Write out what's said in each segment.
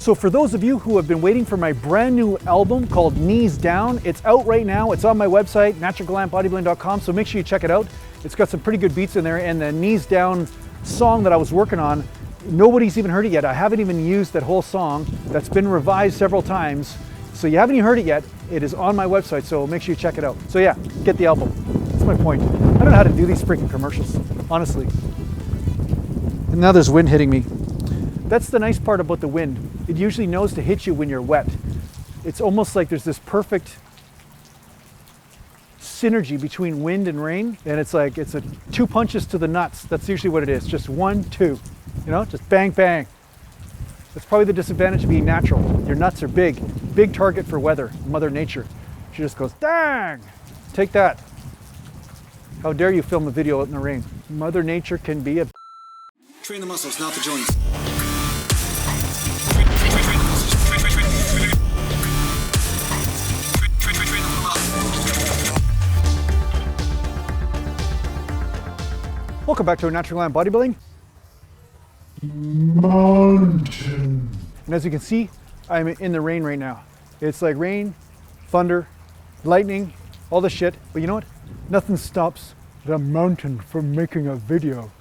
So for those of you who have been waiting for my brand new album called Knees Down, it's out right now. It's on my website, naturalglambodybuilding.com, so make sure you check it out. It's got some pretty good beats in there, and the Knees Down song that I was working on, nobody's even heard it yet. I haven't even used that whole song. That's been revised several times. So you haven't even heard it yet. It is on my website, so make sure you check it out. So yeah, get the album. That's my point. I don't know how to do these freaking commercials, honestly. And now there's wind hitting me. That's the nice part about the wind. It usually knows to hit you when you're wet. It's almost like there's this perfect synergy between wind and rain, and it's like it's a 2 punches to the nuts. That's usually what it is, just 1, 2, you know, just bang, bang. That's probably the disadvantage of being natural. Your nuts are big target for weather, Mother Nature. She just goes, dang, take that. How dare you film a video out in the rain? Mother Nature can be a... Train the muscles, not the joints. Welcome back to Natural Glam Bodybuilding. Mountain. And as you can see, I'm in the rain right now. It's like rain, thunder, lightning, all this shit. But you know what? Nothing stops the mountain from making a video,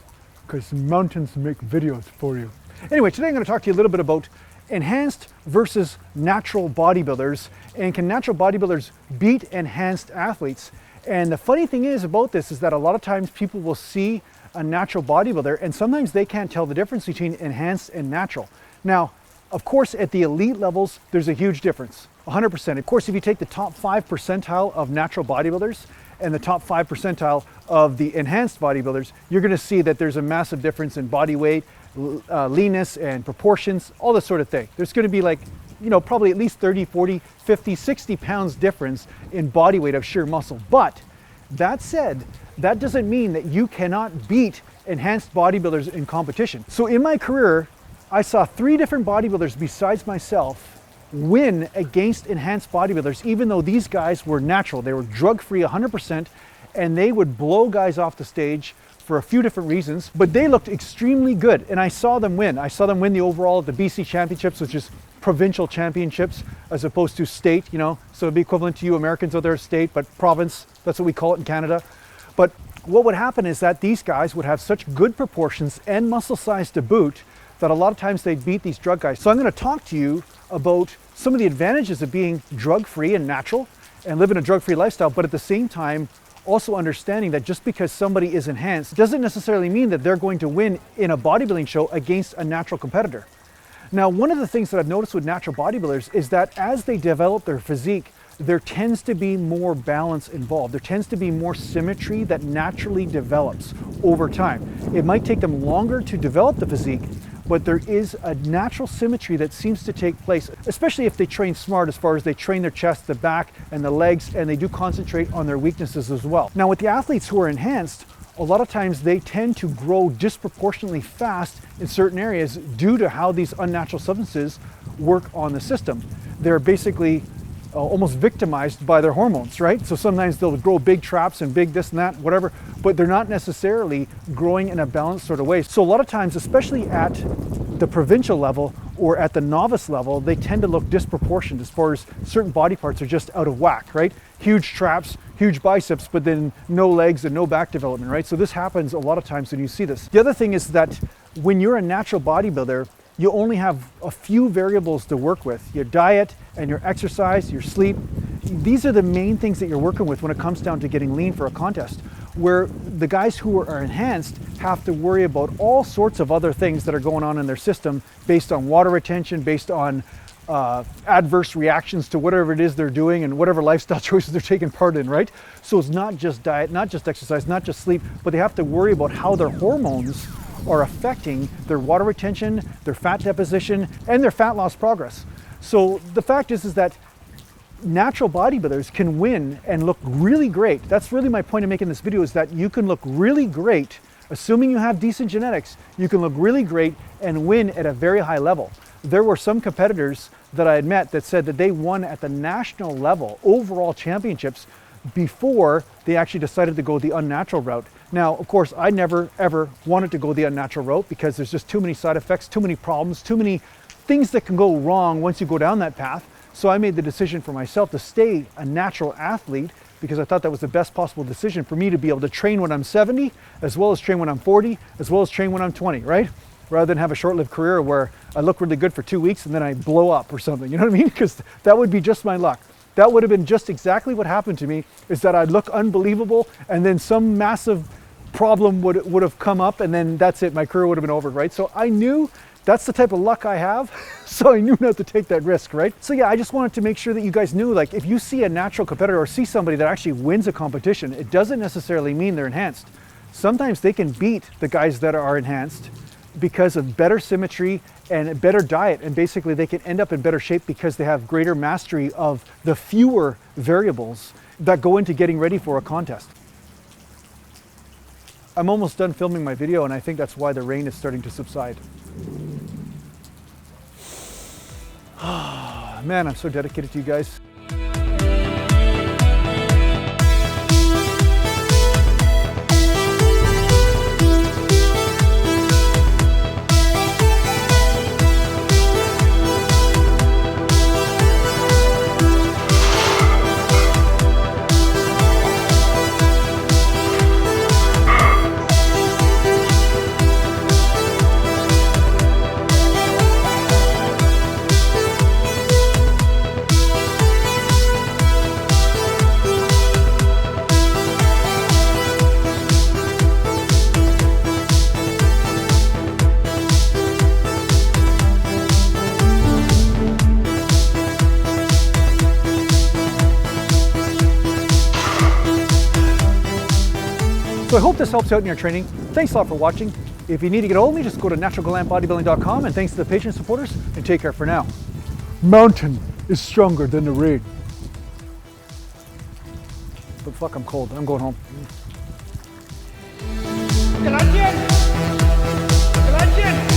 because mountains make videos for you. Anyway, today I'm going to talk to you a little bit about enhanced versus natural bodybuilders, and can natural bodybuilders beat enhanced athletes? And the funny thing is about this is that a lot of times people will see a natural bodybuilder and sometimes they can't tell the difference between enhanced and natural. Now, of course, at the elite levels, there's a huge difference, 100%. Of course, if you take the top 5 percentile of natural bodybuilders and the top 5 percentile of the enhanced bodybuilders, you're gonna see that there's a massive difference in body weight, leanness and proportions, all this sort of thing. There's gonna be like, you know, probably at least 30, 40, 50, 60 pounds difference in body weight of sheer muscle. But that said, that doesn't mean that you cannot beat enhanced bodybuilders in competition. So in my career, I saw 3 different bodybuilders besides myself win against enhanced bodybuilders, even though these guys were natural. They were drug-free 100%, and they would blow guys off the stage for a few different reasons, but they looked extremely good, and I saw them win. I saw them win the overall at the BC Championships, which is provincial championships as opposed to state, you know, so it'd be equivalent to you Americans out there, state, but province, that's what we call it in Canada. But what would happen is that these guys would have such good proportions and muscle size to boot that a lot of times they'd beat these drug guys. So I'm going to talk to you about some of the advantages of being drug-free and natural and living a drug-free lifestyle, but at the same time also understanding that just because somebody is enhanced doesn't necessarily mean that they're going to win in a bodybuilding show against a natural competitor. Now, one of the things that I've noticed with natural bodybuilders is that as they develop their physique, there tends to be more balance involved. There tends to be more symmetry that naturally develops over time. It might take them longer to develop the physique, but there is a natural symmetry that seems to take place, especially if they train smart as far as they train their chest, the back, and the legs, and they do concentrate on their weaknesses as well. Now, with the athletes who are enhanced, a lot of times they tend to grow disproportionately fast in certain areas due to how these unnatural substances work on the system. They're basically almost victimized by their hormones, right? So sometimes they'll grow big traps and big this and that, whatever, but they're not necessarily growing in a balanced sort of way. So a lot of times, especially at the provincial level or at the novice level, they tend to look disproportionate as far as certain body parts are just out of whack, right? Huge traps, huge biceps, but then no legs and no back development, right? So this happens a lot of times when you see this. The other thing is that when you're a natural bodybuilder, you only have a few variables to work with. Your diet and your exercise, your sleep. These are the main things that you're working with when it comes down to getting lean for a contest, where the guys who are enhanced have to worry about all sorts of other things that are going on in their system based on water retention, based on adverse reactions to whatever it is they're doing and whatever lifestyle choices they're taking part in, right? So it's not just diet, not just exercise, not just sleep, but they have to worry about how their hormones are affecting their water retention, their fat deposition, and their fat loss progress. So the fact is that natural bodybuilders can win and look really great. That's really my point of making this video, is that you can look really great, assuming you have decent genetics, you can look really great and win at a very high level. There were some competitors that I had met that said that they won at the national level, overall championships, before they actually decided to go the unnatural route. Now, of course, I never ever wanted to go the unnatural route because there's just too many side effects, too many problems, too many things that can go wrong once you go down that path. So I made the decision for myself to stay a natural athlete because I thought that was the best possible decision for me to be able to train when I'm 70, as well as train when I'm 40, as well as train when I'm 20, right? Rather than have a short-lived career where I look really good for 2 weeks and then I blow up or something, you know what I mean? Because that would be just my luck. That would have been just exactly what happened to me, is that I'd look unbelievable and then some massive problem would have come up and then that's it, my career would have been over, right? So I knew that's the type of luck I have, so I knew not to take that risk, right? So yeah, I just wanted to make sure that you guys knew, like, if you see a natural competitor or see somebody that actually wins a competition, it doesn't necessarily mean they're enhanced. Sometimes they can beat the guys that are enhanced because of better symmetry and a better diet, and basically they can end up in better shape because they have greater mastery of the fewer variables that go into getting ready for a contest. I'm almost done filming my video, and I think that's why the rain is starting to subside. Man, I'm so dedicated to you guys. So I hope this helps out in your training. Thanks a lot for watching. If you need to get a hold of me, just go to naturalgalantbodybuilding.com, and thanks to the Patreon supporters, and take care for now. Mountain is stronger than the rain. But fuck, I'm cold. I'm going home. ¡Que la 100! ¡Que la 100!